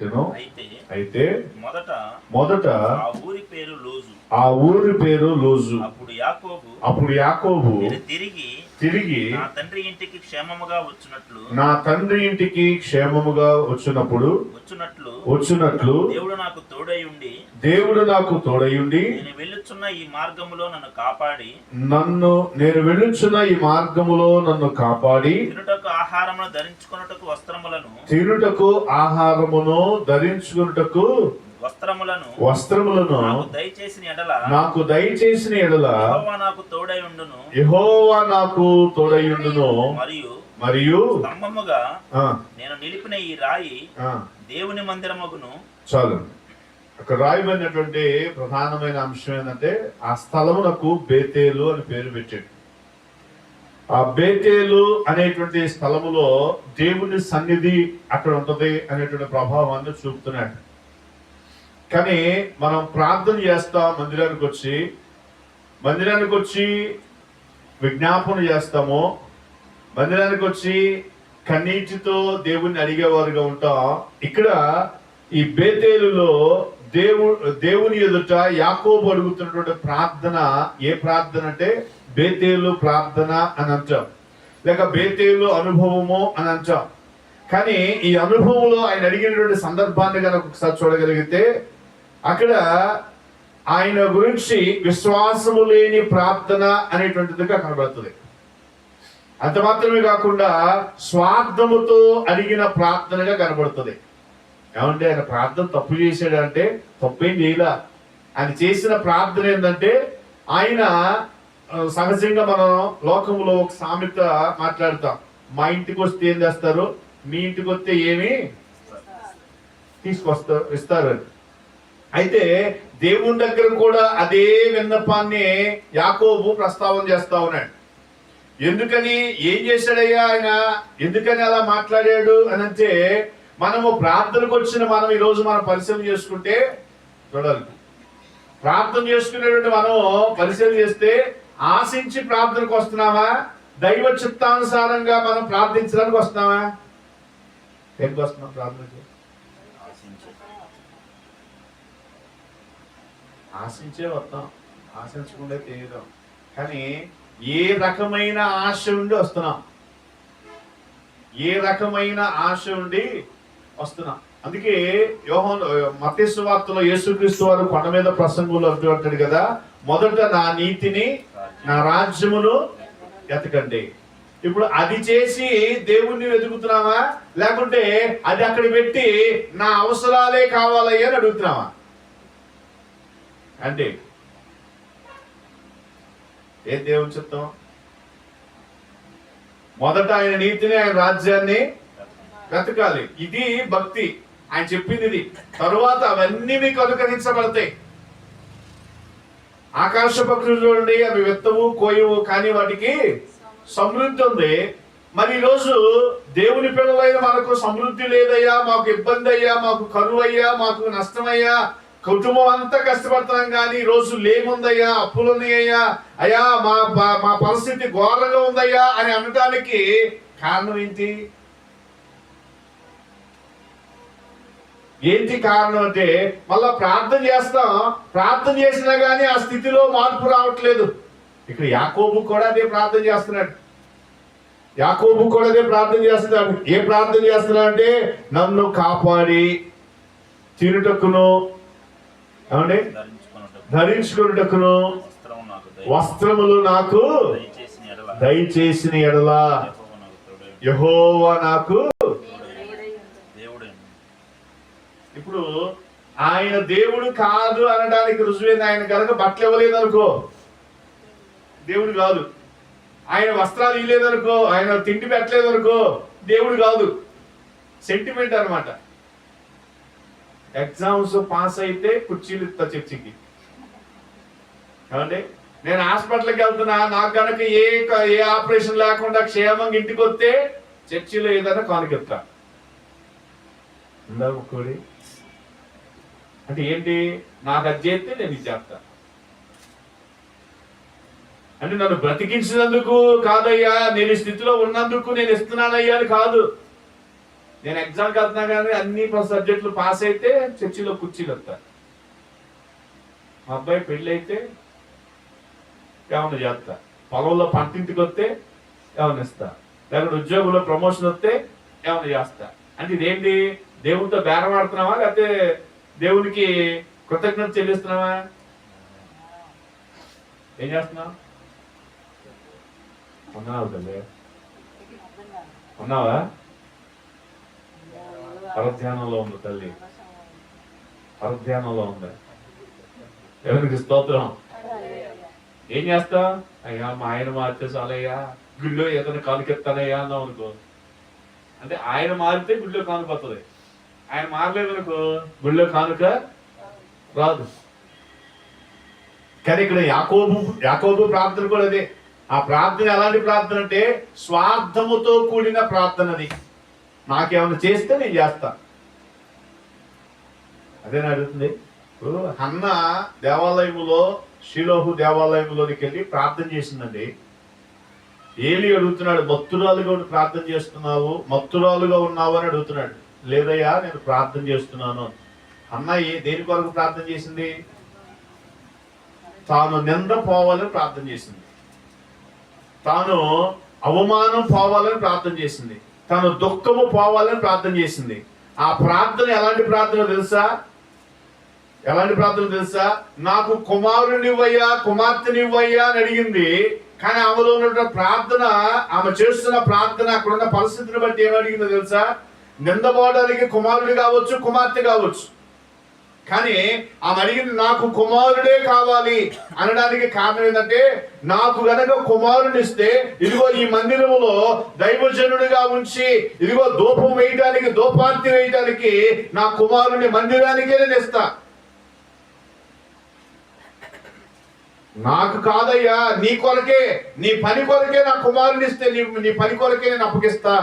పెట్టెను. అయితే మొదట ఆ ఊరి పేరు లూజు. అప్పుడు యాకోబు తిరిగి నా తండ్రి ఇంటికి క్షేమముగా వచ్చినట్లు దేవుడు నాకు తోడయుండి నేను వెళ్ళుచున్న ఈ మార్గములో నన్ను కాపాడి తినుటకు ఆహారమును ధరించుకొనుటకు వస్త్రములను నాకు దయచేసిన ఎడల యెహోవా నాకు తోడయుండును. మరియు నేను నిలిపిన ఈ రాయి దేవుని మందిరమగును. చాలు. అక్కడ రాయబడినటువంటి ప్రధానమైన అంశం ఏంటంటే ఆ స్థలమునకు బేతేలు అని పేరు పెట్టాడు. ఆ బేతేలు అనేటువంటి స్థలములో దేవుని సన్నిధి అక్కడ ఉంటది అనేటువంటి ప్రభావాన్ని చూపుతున్నాడు. కానీ మనం ప్రార్థన చేస్తాం, మందిరానికి వచ్చి విజ్ఞాపన చేస్తాము, మందిరానికి వచ్చి కన్నీటితో దేవుణ్ణి అడిగేవారుగా ఉంటాం. ఇక్కడ ఈ బేతేలులో దేవుని ఎదుట యాకోబు అడుగుతున్నటువంటి ప్రార్థన ఏ ప్రార్థన అంటే బేతేలు ప్రార్థన అని అంటాం, లేక బేతేలు అనుభవము అని అంటాం. కానీ ఈ అనుభవంలో ఆయన అడిగినటువంటి సందర్భాన్ని కనుక ఒకసారి చూడగలిగితే అక్కడ ఆయన గురించి విశ్వాసము లేని ప్రార్థన అనేటువంటిదిగా కనబడుతుంది. అంత మాత్రమే కాకుండా స్వార్థముతో అడిగిన ప్రార్థనగా కనబడుతుంది. ఏమంటే ఆయన ప్రార్థన తప్పు చేశాడంటే తప్పేం చేయలే. ఆయన చేసిన ప్రార్థన ఏంటంటే ఆయన సహజంగా మనం లోకంలో ఒక సామెత మాట్లాడతాం, మా ఇంటికి వస్తే ఏం చేస్తారు, మీ ఇంటికి వస్తే ఏమి ఇస్తారు. అయితే దేవుని దగ్గర కూడా అదే విన్నపాన్ని యాకోబు ప్రస్తావన చేస్తా ఉన్నాడు. ఎందుకని, ఏం చేశాడయ్యా ఆయన, ఎందుకని అలా మాట్లాడాడు అని అంటే మనము ప్రార్థనకు వచ్చిన మనం ఈరోజు మనం పరిశీలన చేసుకుంటే చూడాలి. ప్రార్థన చేసుకునేటువంటి మనం పరిశీలన చేస్తే ఆశించి ప్రార్థనకు వస్తున్నామా, దైవ చిత్తానుసారంగా మనం ప్రార్థించడానికి వస్తున్నామా? ఎందుకు వస్తున్నాం ప్రార్థనకి? ఆశించే వస్తాం, ఆశించకుండా తెలియదాం. కానీ ఏ రకమైన ఆశ ఉండి వస్తున్నాం, ఏ రకమైన ఆశ ఉండి వస్తున్నాం. అందుకే మత్తయి సువార్తలో యేసుక్రీస్తు వారు కొండ మీద ప్రసంగంలో అంటాడు కదా, మొదట నా నీతిని నా రాజ్యమును ఎతకండి. ఇప్పుడు అది చేసి దేవుణ్ణి వెతుకుతున్నావా, లేకుంటే అది అక్కడ పెట్టి నా అవసరాలే కావాలయ్యా అని అడుగుతున్నావా? అంటే ఏం దేవుని చెప్తాం? మొదట ఆయన నీతిని ఆయన రాజ్యాన్ని వెతకాలి. ఇది భక్తి. ఆయన చెప్పింది ఇది. తరువాత అవన్నీ మీకు అనుకరించబడతాయి. ఆకాశ పక్షులు చూడండి, అవి విత్తవు కోయవు, కానీ వాటికి సమృద్ధి ఉంది. మరి ఈరోజు దేవుని పిల్లలైన మనకు సమృద్ధి లేదయ్యా, మాకు ఇబ్బంది అయ్యా, మాకు కరువు అయ్యా, మాకు నష్టమయ్యా, కుటుంబం అంతా కష్టపడుతున్నాం, కానీ ఈ రోజు లేముందయ్యా, అప్పులు ఉన్నాయ్యా, అయ్యా మా పరిస్థితి ఘోరంగా ఉందయ్యా అని అనడానికి కారణం ఏంటి? కారణం అంటే మళ్ళా ప్రార్థన చేస్తాం, ప్రార్థన చేసినా గానీ ఆ స్థితిలో మార్పు రావట్లేదు. ఇక్కడ యాకోబు కూడా అదే ప్రార్థన చేస్తున్నాడు. ఏ ప్రార్థన చేస్తున్నాడు అంటే నన్ను కాపాడి తినుటకును ధరించుకున్నటకును వస్త్రములు నాకు దయచేసిన ఎడల యెహోవా నాకు. ఇప్పుడు ఆయన దేవుడు కాదు అనడానికి రుజువైంది. ఆయన కనుక బట్టలు ఇవ్వలేదు అనుకో దేవుడు కాదు, ఆయన వస్త్రాలు ఇవ్వలేదనుకో, ఆయన తిండి పెట్టలేదు అనుకో దేవుడు కాదు. సెంటిమెంట్ అనమాట. ఎగ్జామ్స్ పాస్ అయితే కుర్చీలు ఇస్తా చర్చికి. ఏమండి, నేను హాస్పిటల్కి వెళ్తున్నా, నాకు కనుక ఏ ఆపరేషన్ లేకుండా క్షేమంగా ఇంటికి వస్తే చర్చిలో ఏదైనా కానుకెత్తా. ఇంకోటి అంటే ఏంటి, నాకు అది చేస్తే నేను ఇది చేస్తా అంటే నన్ను బ్రతికించినందుకు కాదయ్యా, నేను ఈ స్థితిలో ఉన్నందుకు నేను ఇస్తున్నానయ్యా అని కాదు. నేను ఎగ్జామ్కి వెళ్తున్నా కానీ అన్ని సబ్జెక్టులు పాస్ అయితే చర్చిలో కుర్చీలు వస్తా. మా అబ్బాయి పెళ్ళి అయితే ఏమన్నా చేస్తా, పొలంలో పంటింటికి వస్తే ఏమన్నా ఇస్తా, లేకపోతే ఉద్యోగంలో ప్రమోషన్ వస్తే ఏమన్నా చేస్తా. అంటే ఇదేంటి, దేవునితో బేరం ఆడుతున్నావా లేకపోతే దేవునికి కృతజ్ఞత చెల్లిస్తున్నావా? ఏం చేస్తున్నావు? ఉన్నావు తల్లి, ఉన్నావా? పరధ్యానంలో ఉంది తల్లి, పరధ్యానంలో ఉంది. దేవునికి స్తోత్రం. ఏం చేస్తా? అయ్యా మా ఆయన మారితే చాలయ్యా, గుళ్ళో ఏదైనా కానుకెత్తానయ్యా అన్నావు అనుకో, అంటే ఆయన మారితే గుళ్ళో కానుకొస్తుంది, ఆయన మారలేదు అనుకో గుళ్ళో కానుక రాదు. కానీ ఇక్కడ యాకోబు ప్రార్థన కూడా అదే. ఆ ప్రార్థన ఎలాంటి ప్రార్థన అంటే స్వార్థముతో కూడిన ప్రార్థనది. నాకేమైనా చేస్తే నేను చేస్తా, అదేనా అడుగుతుంది. ఇప్పుడు హన్న దేవాలయములో, షిలోహు దేవాలయంలోనికి వెళ్ళి ప్రార్థన చేసిందండి. ఏలి అడుగుతున్నాడు, మత్తురాలుగా ప్రార్థన చేస్తున్నావు, మత్తురాలుగా ఉన్నావు అని అడుగుతున్నాడు. లేదయ్యా నేను ప్రార్థన చేస్తున్నాను. అన్న దేని కొరకు ప్రార్థన చేసింది? తాను నింద పోవాలని ప్రార్థన చేసింది, తాను అవమానం పోవాలని ప్రార్థన చేసింది, తాను దుఃఖము పోవాలని ప్రార్థన చేసింది. ఆ ప్రార్థన ఎలాంటి ప్రార్థన తెలుసా? ఎలాంటి ప్రార్థన తెలుసా? నాకు కుమారునివ్వయ్యా, కుమార్తెనివ్వయ్యా అని అడిగింది. కానీ ఆమెలో ఉన్న ప్రార్థన, ఆమె చేస్తున్న ప్రార్థన, అక్కడున్న పరిస్థితిని బట్టి ఏమడిగిందో తెలుసా? నిందపోవడానికి కుమారుడు కావచ్చు, కుమార్తె కావచ్చు. కానీ ఆమె అడిగింది నాకు కుమారుడే కావాలి అనడానికి కారణం ఏంటంటే, నాకు గనక కుమారుని ఇస్తే ఇదిగో ఈ మందిరములో దైవజనుడిగా ఉంచి, ఇదిగో ధూపం వేయడానికి, ధూపార్తి వేయడానికి నా కుమారుని మందిరానికే నేను ఇస్తా. నాకు కాదయ్యా, నీ కొరకే, నీ పని కొరకే నా కుమారుని ఇస్తే నీ పని కొరకే నేను అప్పగిస్తా